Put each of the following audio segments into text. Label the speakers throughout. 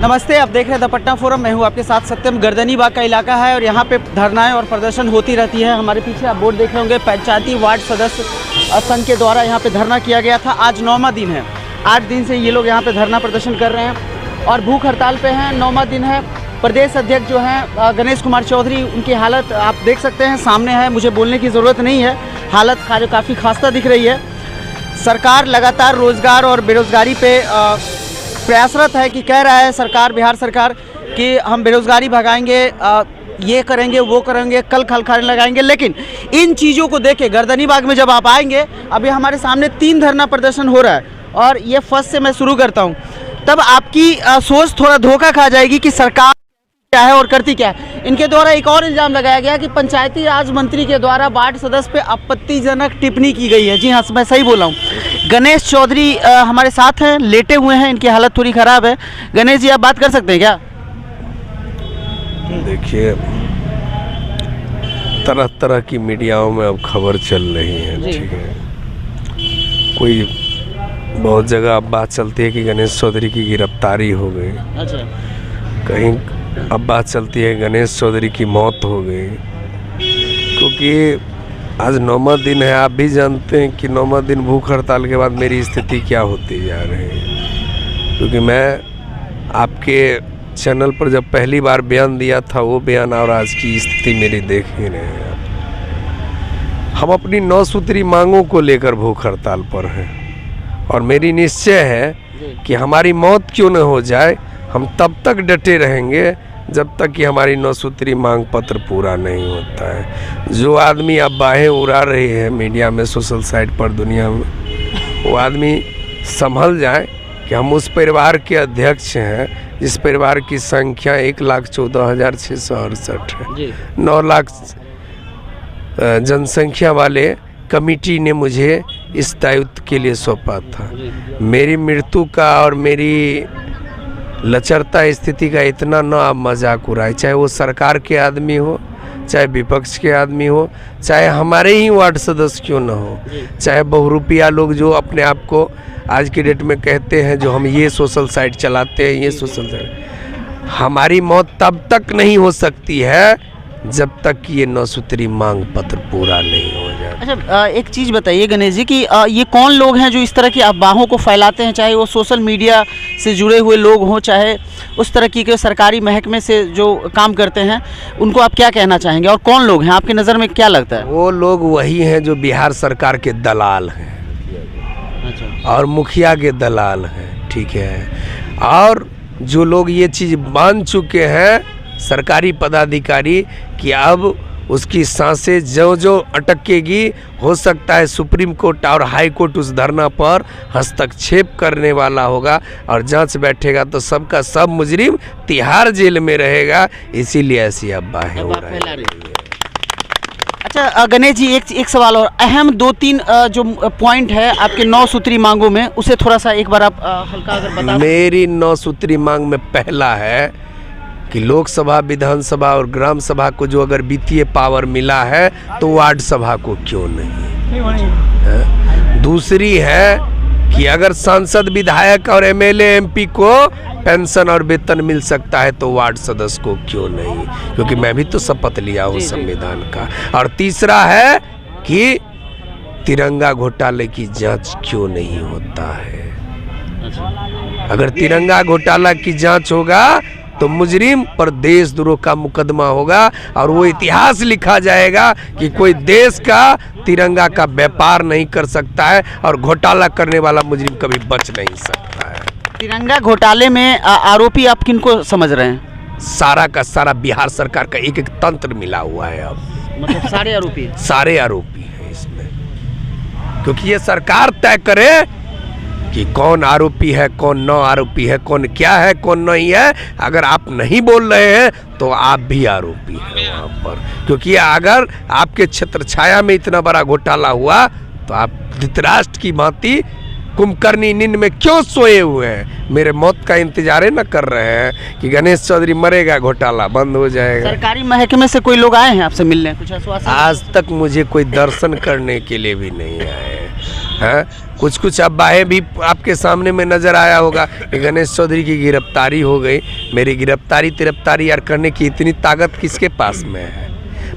Speaker 1: नमस्ते, आप देख रहे हैं द पटना फोरम। मैं हूं आपके साथ सत्यम। गर्दनी बाग का इलाका है और यहां पे धरनाएं और प्रदर्शन होती रहती है। हमारे पीछे आप बोर्ड देख रहे होंगे, पंचायती वार्ड सदस्य संघ के द्वारा यहां पे धरना किया गया था। आज 9वां दिन है। 8 दिन से ये लोग यहां पे धरना प्रदर्शन कर रहे हैं और भूख हड़ताल पे हैं। 9वां दिन है। प्रदेश अध्यक्ष जो हैं गणेश कुमार चौधरी, उनकी हालत आप देख सकते हैं, सामने है, मुझे बोलने की ज़रूरत नहीं है। हालत काफ़ी खास्ता दिख रही है। सरकार लगातार रोज़गार और बेरोज़गारी पे प्रयासरत है कि कह रहा है सरकार, बिहार सरकार, कि हम बेरोज़गारी भगाएंगे, ये करेंगे, वो करेंगे, कल खाने लगाएंगे। लेकिन इन चीज़ों को देख के गर्दनी बाग में जब आप आएंगे, अभी हमारे सामने 3 धरना प्रदर्शन हो रहा है और ये फर्स्ट से मैं शुरू करता हूँ, तब आपकी सोच थोड़ा धोखा खा जाएगी कि सरकार क्या है और करती क्या है। इनके द्वारा एक और इल्ज़ाम लगाया गया कि पंचायती राज मंत्री के द्वारा वार्ड सदस्य पे आपत्तिजनक टिप्पणी की गई है। जी हाँ, मैं सही बोला हूँ। गणेश चौधरी हमारे साथ हैं, लेटे हुए हैं, इनकी हालत थोड़ी ख़राब है। गणेश जी, आप बात कर सकते हैं क्या?
Speaker 2: देखिए, तरह तरह की मीडियाओं में अब खबर चल रही है, ठीक है। कोई बहुत जगह अब बात चलती है कि गणेश चौधरी की गिरफ्तारी हो गई।
Speaker 1: अच्छा।
Speaker 2: कहीं अब बात चलती है गणेश चौधरी की मौत हो गई, क्योंकि आज 9वां दिन है। आप भी जानते हैं कि 9वां दिन भूख हड़ताल के बाद मेरी स्थिति क्या होती जा रही है। क्योंकि मैं आपके चैनल पर जब पहली बार बयान दिया था, वो बयान और आज की स्थिति मेरी देख ही रहे हैं। हम अपनी 9 सूत्री मांगों को लेकर भूख हड़ताल पर हैं और मेरी निश्चय है कि हमारी मौत क्यों न हो जाए, हम तब तक डटे रहेंगे जब तक कि हमारी 9 सूत्री मांग पत्र पूरा नहीं होता है। जो आदमी अब बाहें उड़ा रही है मीडिया में, सोशल साइट पर, दुनिया में, वो आदमी संभल जाए कि हम उस परिवार के अध्यक्ष हैं जिस परिवार की संख्या 1,14,668 है। 9 लाख जनसंख्या वाले कमेटी ने मुझे इस दायित्व के लिए सौंपा था। मेरी मृत्यु का और मेरी लचरता स्थिति का इतना न आप मजाक उड़ाए, चाहे वो सरकार के आदमी हो, चाहे विपक्ष के आदमी हो, चाहे हमारे ही वार्ड सदस्य क्यों न हो, चाहे बहुरूपिया लोग जो अपने आप को आज की डेट में कहते हैं जो हम ये सोशल साइट चलाते हैं, ये सोशल साइट। हमारी मौत तब तक नहीं हो सकती है जब तक कि ये 9 सूत्री मांग पत्र पूरा नहीं हो जाए।
Speaker 1: अच्छा, एक चीज़ बताइए गणेश जी कि ये कौन लोग हैं जो इस तरह की अफवाहों को फैलाते हैं, चाहे वो सोशल मीडिया से जुड़े हुए लोग हों, चाहे उस तरह की के सरकारी महकमे से जो काम करते हैं, उनको आप क्या कहना चाहेंगे और कौन लोग हैं आपकी नज़र में, क्या लगता है?
Speaker 2: वो लोग वही हैं जो बिहार सरकार के दलाल हैं। अच्छा। और मुखिया के दलाल हैं, ठीक है। और जो लोग ये चीज़ मान चुके हैं, सरकारी पदाधिकारी, कि अब उसकी सांसें जो जो अटकेगी, हो सकता है सुप्रीम कोर्ट और हाई कोर्ट उस धरना पर हस्तक्षेप करने वाला होगा और जांच बैठेगा तो सबका सब मुजरिम तिहाड़ जेल में रहेगा। इसीलिए ऐसी अफवाहें हो रही है।
Speaker 1: अच्छा गणेश जी, एक सवाल और, अहम 2-3 जो पॉइंट है आपके 9 सूत्री मांगों में, उसे थोड़ा सा एक बार आप हल्का अगर बता।
Speaker 2: मेरी 9 सूत्री मांग में पहला है कि लोकसभा, विधानसभा और ग्राम सभा को जो अगर वित्तीय पावर मिला है तो वार्ड सभा को क्यों नहीं। दूसरी है कि अगर सांसद, विधायक और एमएलए, एमपी को पेंशन और वेतन मिल सकता है तो वार्ड सदस्य को क्यों नहीं, क्योंकि मैं भी तो शपथ लिया हूँ संविधान का। और तीसरा है कि तिरंगा घोटाले की जांच क्यों नहीं होता है। अगर तिरंगा घोटाला की जांच होगा तो मुजरिम पर देशद्रोह का मुकदमा होगा और वो इतिहास लिखा जाएगा कि कोई देश का तिरंगा का व्यापार नहीं कर सकता है और घोटाला करने वाला मुजरिम कभी बच नहीं सकता है।
Speaker 1: तिरंगा घोटाले में आरोपी आप किनको समझ रहे हैं?
Speaker 2: सारा का सारा बिहार सरकार का एक एक तंत्र मिला हुआ है। अब
Speaker 1: मतलब सारे आरोपी
Speaker 2: हैं इसमें, क्योंकि ये सरकार तय करे कि कौन आरोपी है, कौन न आरोपी है, कौन क्या है, कौन नहीं है। अगर आप नहीं बोल रहे हैं तो आप भी आरोपी हैं वहाँ पर, क्योंकि अगर आपके क्षेत्र छाया में इतना बड़ा घोटाला हुआ तो आप धृतराष्ट्र की भांति कुंभकर्णी नींद में क्यों सोए हुए हैं? मेरे मौत का इंतजार न कर रहे हैं कि गणेश चौधरी मरेगा, घोटाला बंद हो जाएगा।
Speaker 1: सरकारी महकमे से कोई लोग आए हैं आपसे मिलने, कुछ आश्वासन?
Speaker 2: आज तक मुझे कोई दर्शन करने के लिए भी नहीं आए हैं। कुछ कुछ अफवाहें भी आपके सामने में नजर आया होगा कि गणेश चौधरी की गिरफ्तारी हो गई। मेरी गिरफ्तारी यार करने की इतनी ताकत किसके पास में है?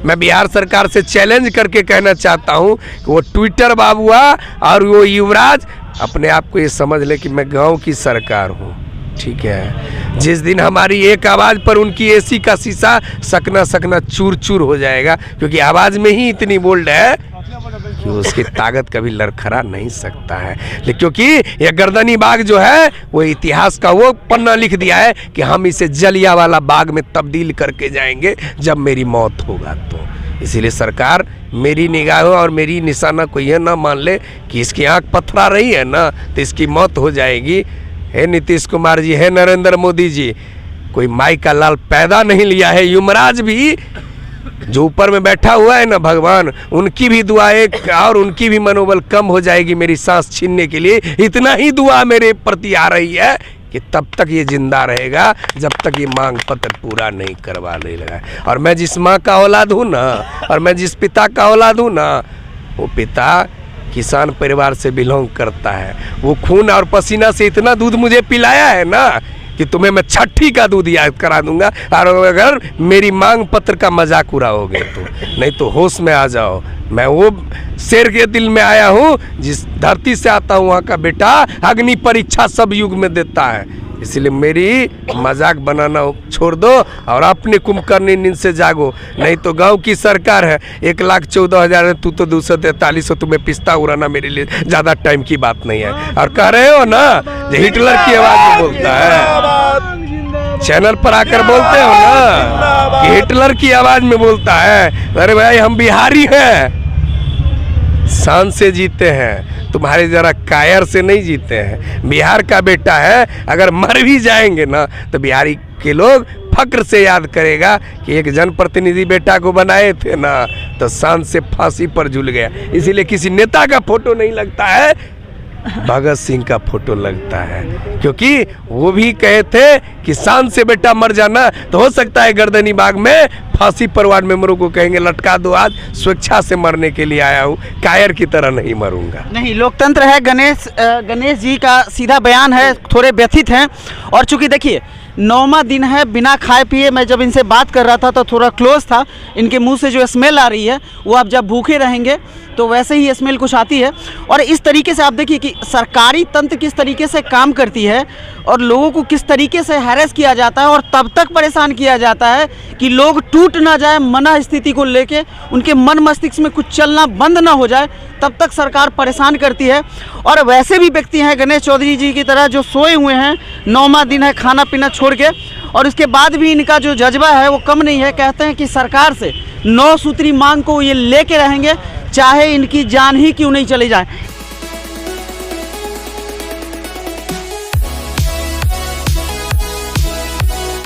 Speaker 2: मैं बिहार सरकार से चैलेंज करके कहना चाहता हूं कि वो ट्विटर बाबुआ और वो युवराज अपने आप को ये समझ ले कि मैं गांव की सरकार हूं, ठीक है। जिस दिन हमारी एक आवाज़ पर उनकी एसी का शीशा सकना सकना चूर चूर हो जाएगा, क्योंकि आवाज़ में ही इतनी बोल्ड है कि उसकी ताकत कभी लड़खड़ा नहीं सकता है। लेकिन क्योंकि यह गर्दनी बाग जो है वो इतिहास का वो पन्ना लिख दिया है कि हम इसे जलियांवाला बाग में तब्दील करके जाएंगे जब मेरी मौत होगा। तो इसीलिए सरकार मेरी निगाहों और मेरी निशाना को यह ना मान ले कि इसकी आंख पथरा रही है ना तो इसकी मौत हो जाएगी। हे नीतीश कुमार जी, हे नरेंद्र मोदी जी, कोई माई का लाल पैदा नहीं लिया है। युवराज भी जो ऊपर में बैठा हुआ है ना भगवान, उनकी भी दुआएं और उनकी भी मनोबल कम हो जाएगी मेरी सांस छीनने के लिए। इतना ही दुआ मेरे प्रति आ रही है कि तब तक ये जिंदा रहेगा जब तक ये मांग पत्र पूरा नहीं करवा ले लगा। और मैं जिस माँ का औलाद हूँ ना, और मैं जिस पिता का औलाद हूँ ना, वो पिता किसान परिवार से बिलोंग करता है। वो खून और पसीना से इतना दूध मुझे पिलाया है ना कि तुम्हें मैं छठी का दूध याद करा दूंगा। और अगर मेरी मांग पत्र का मजाक उड़ाओगे तो, नहीं तो होश में आ जाओ। मैं वो शेर के दिल में आया हूँ, जिस धरती से आता हूँ वहाँ का बेटा अग्नि परीक्षा सब युग में देता है। इसलिए मेरी मजाक बनाना छोड़ दो और अपने कुंभकर्णी नींद से जागो, नहीं तो गांव की सरकार है। 1,14,000 है, तू तो 243 हो, तुम्हें पिस्ता उड़ाना मेरे लिए ज़्यादा टाइम की बात नहीं है। और कह रहे हो ना जो हिटलर की आवाज़ में बोलता है, चैनल पर आकर बोलते हो ना कि हिटलर की आवाज़ में बोलता है। अरे भाई, हम बिहारी हैं, शान से जीते हैं, तुम्हारे जरा कायर से नहीं जीते हैं। बिहार का बेटा है, अगर मर भी जाएंगे ना तो बिहारी के लोग फक्र से याद करेगा कि एक जनप्रतिनिधि बेटा को बनाए थे ना तो शान से फांसी पर झूल गया। इसीलिए किसी नेता का फोटो नहीं लगता है, भगत सिंह का फोटो लगता है, क्योंकि वो भी कहे थे कि शान से बेटा मर जाना। तो हो सकता है गर्दनी बाग में फांसी पर वार्ड मेंबरों को कहेंगे लटका दो, आज स्वेच्छा से मरने के लिए आया हूँ, कायर की तरह नहीं मरूंगा।
Speaker 1: नहीं, लोकतंत्र है। गणेश जी का सीधा बयान है, थोड़े व्यथित हैं। और चूंकि देखिए 9वां दिन है, बिना खाए पिए मैं जब इनसे बात कर रहा था तो थोड़ा क्लोज था, इनके मुंह से जो स्मेल आ रही है वो आप जब भूखे रहेंगे तो वैसे ही स्मेल कुछ आती है। और इस तरीके से आप देखिए कि सरकारी तंत्र किस तरीके से काम करती है और लोगों को किस तरीके से हैरेस किया जाता है और तब तक परेशान किया जाता है कि लोग टूट ना जाए मना स्थिति को लेके, उनके मन मस्तिष्क में कुछ चलना बंद ना हो जाए, तब तक सरकार परेशान करती है। और वैसे भी व्यक्ति हैं गणेश चौधरी जी की तरह जो सोए हुए हैं, 9वां दिन है खाना पीना छोड़ के, और इसके बाद भी इनका जो जज्बा है वो कम नहीं है। कहते हैं कि सरकार से 9 सूत्री मांग को ये लेके रहेंगे, चाहे इनकी जान ही क्यों नहीं चली जाए।